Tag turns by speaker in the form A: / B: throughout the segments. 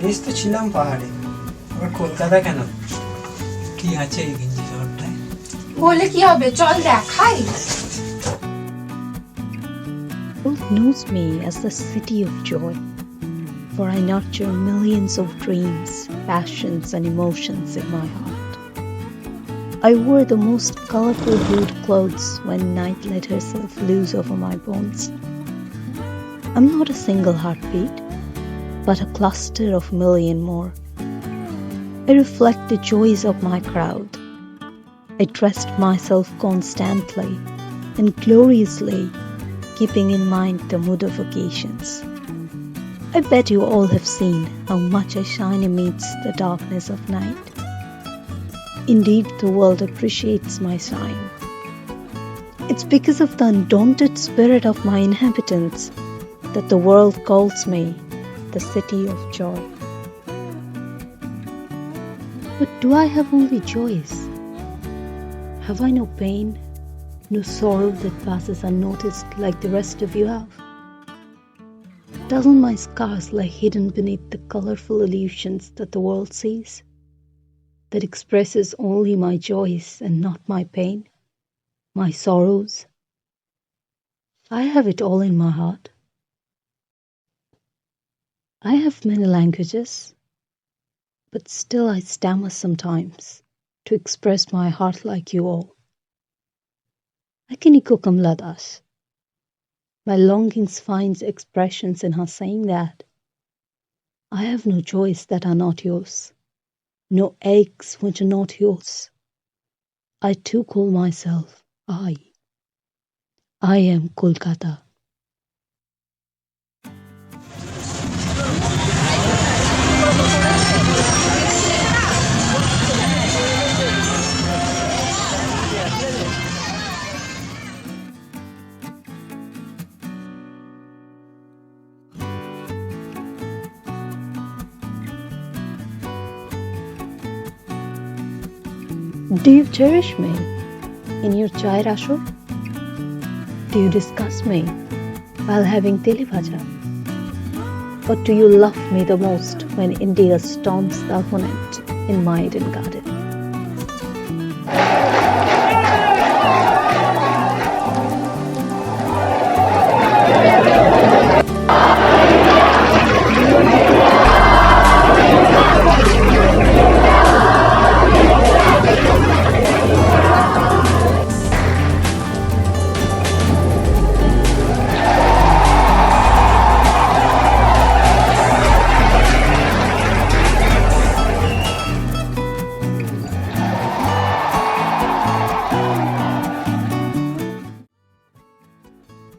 A: বেশ তো ছিলাম পাহাড়ে, আবার কলকাতা কেন? কি আছে এই গেঞ্জি শহরটায়?
B: বলে কি হবে, চল দেখাই।
C: The world knows me as the city of joy, for I nurture millions of dreams, passions, and emotions in my heart. I wore the most colourful hued clothes when night let herself loose over my bones. I'm not a single heartbeat, but a cluster of a million more. I reflect the joys of my crowd. I trust myself constantly and gloriously, keeping in mind the mood of occasions. I bet you all have seen how much I shine amidst the darkness of night. Indeed, the world appreciates my shine. It's because of the undaunted spirit of my inhabitants that the world calls me the city of joy. But do I have only joys? Have I no pain, no sorrow that passes unnoticed like the rest of you have? Doesn't my scars lie hidden beneath the colourful illusions that the world sees? That expresses only my joys and not my pain, my sorrows? I have it all in my heart. I have many languages, but still I stammer sometimes to express my heart like you all. I can echo Kamla Das. My longings finds expressions in her saying that I have no joys that are not yours, no aches which are not yours. I too call myself I am Kolkata. Do you cherish me in your chai rasho? Do you discuss me while having teli bhaja? Or do you love me the most when India storms the opponent in my Eden garden?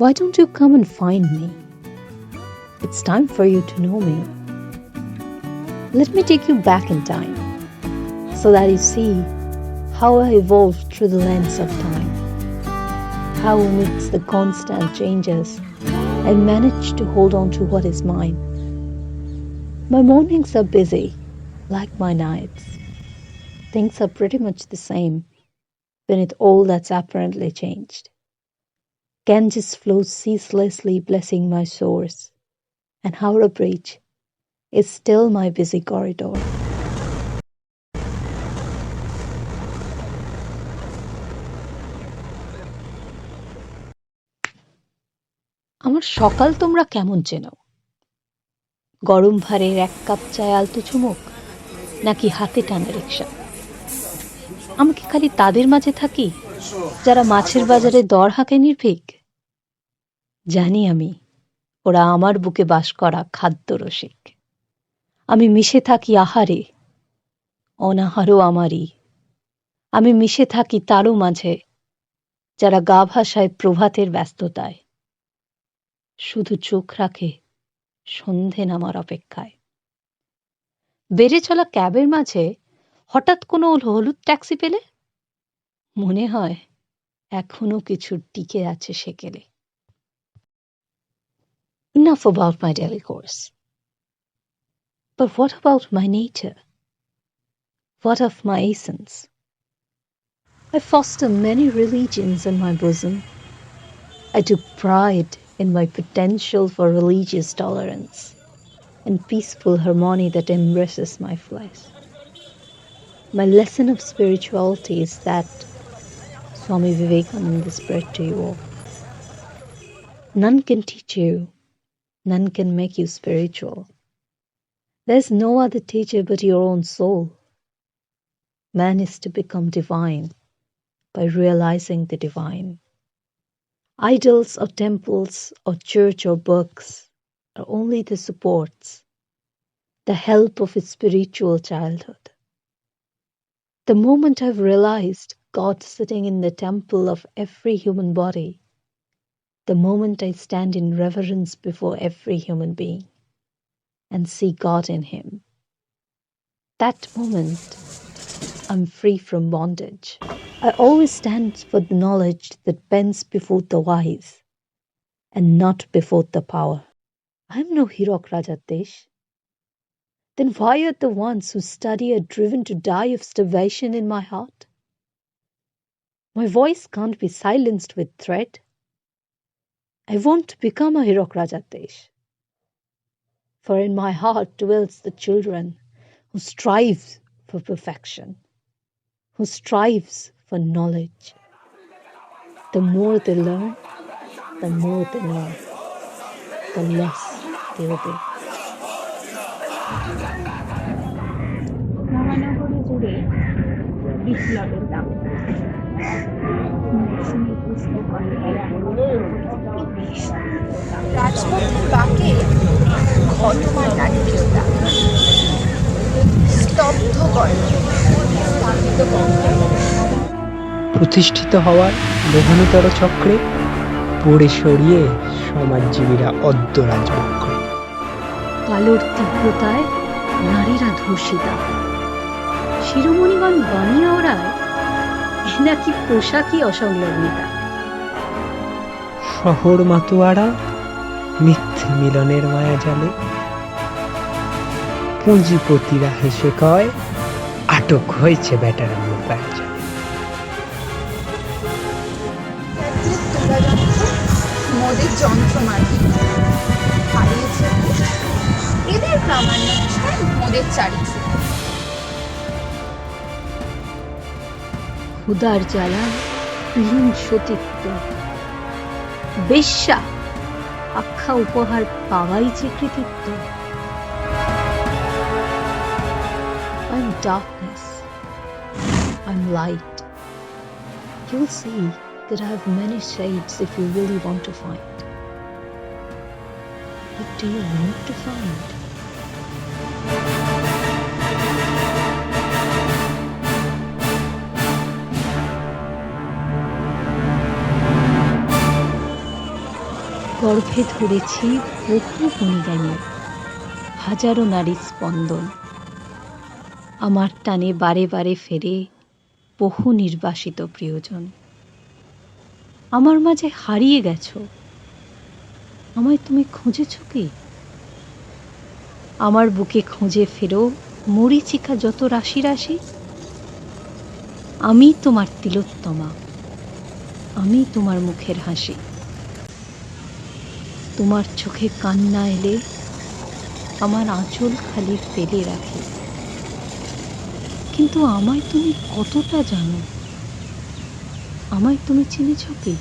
C: Why don't you come and find me? It's time for you to know me. Let me take you back in time so that you see how I evolved through the lens of time. How amidst the constant changes, I managed to hold on to what is mine. My mornings are busy, like my nights. Things are pretty much the same beneath all that's apparently changed. Ganges flows ceaselessly blessing my source, and Howrah Bridge is still my busy corridor. আমার সকাল তোমরা কেমন চেনো? গরম ভারের এক cup চায় আলতো চুমুক, নাকি হাতে টানা রিকশা? আমি কি খালি তাদের মাঝে থাকি যারা মাছের বাজারে দর হাঁকে নির্ভীক? জানি আমি ওরা আমার বুকে বাস করা খাদ্য রসিক। আমি মিশে থাকি আহারে, অনাহারও আমারই। আমি মিশে থাকি তারও মাঝে যারা গা ভাসায় প্রভাতের ব্যস্ততায়, শুধু চোখ রাখে সন্ধে নামার অপেক্ষায়। বেড়ে চলা ক্যাবের মাঝে হঠাৎ কোনো হলুদ ট্যাক্সি পেলে মনে হয় এখনো কিছু টিকে আছে সেকেলে। Enough about my daily course. But what about my nature? What of my essence? I foster many religions in my bosom. I took pride in my potential for religious tolerance. and peaceful harmony that embraces my flesh. My lesson of spirituality is that Swami Vivekananda spread to you all. None can teach you, none can make you spiritual. There's no other teacher but your own soul. Man is to become divine by realizing the divine. Idols or temples or church or books are only the supports, the help of his spiritual childhood. The moment I've realized God sitting in the temple of every human body, the moment I stand in reverence before every human being and see God in him, that moment I'm free from bondage. I always stand for the knowledge that bends before the wise and not before the power. I'm no Hirok Rajatesh. Then why are the ones who study are driven to die of starvation in my heart? My voice can't be silenced with threat. I won't become a Hirok Rajatesh. For in my heart dwells the children who strive for perfection, who strives for knowledge. The more they learn, the more they know, the less they obey.
B: মহানগরী জুড়ে বিপ্লবের দাম রাজপথের বাঁকে ঘটমান নাটকীয়তা স্তব্ধ গল্প স্থাপিত
A: প্রতিষ্ঠিত হওয়ার মোহনতর চক্রে পড়ে সরিয়ে সমাজজীবীরা অদ্য রাজবক্রে।
C: কালোর তীব্রতায় নারীরা ধর্ষিতা, শিরোমণিগণ বানিয়ে ওড়ায় এ নাকি পোশাকই অসংলগ্নিতা।
A: শহর মাতোয়ারা মিথ্যে মিলনের মায়া জালে, পুঁজিপতিরা হেসে কয় আটক হয়েছে বেটারা মোবাইল জালে।
B: মোদের যন্ত্রমার্গী হারিয়েছে এদের প্রামাণ্য নিষ্ঠায় মোদের চারিত্র
C: ক্ষুধার জ্বালায় বিহীন সতীত্ব, বেশ্যা আখ্যা উপহার পাওয়াই যে কৃতিত্ব। I'm darkness, I'm light. You'll see that I have many shades if you really want to find. What do you want to find? গর্ভে ধরেছি বহু গুণীজ্ঞানী, হাজারো নারী স্পন্দন। আমার টানে বারে বারে ফেরে বহু নির্বাসিত প্রিয়জন। আমার মাঝে হারিয়ে গেছো, আমায় তুমি খুঁজেছ কি? আমার বুকে খুঁজে ফেরো মরীচিকা যত রাশি রাশি। আমি তোমার তিলোত্তমা, আমি তোমার মুখের হাসি। তোমার চোখে কান্না এলে আমার আঁচল খালি ফেলে রাখি। কিন্তু আমায় তুমি কতটা জানো? আমায় তুমি চিনেছ কি?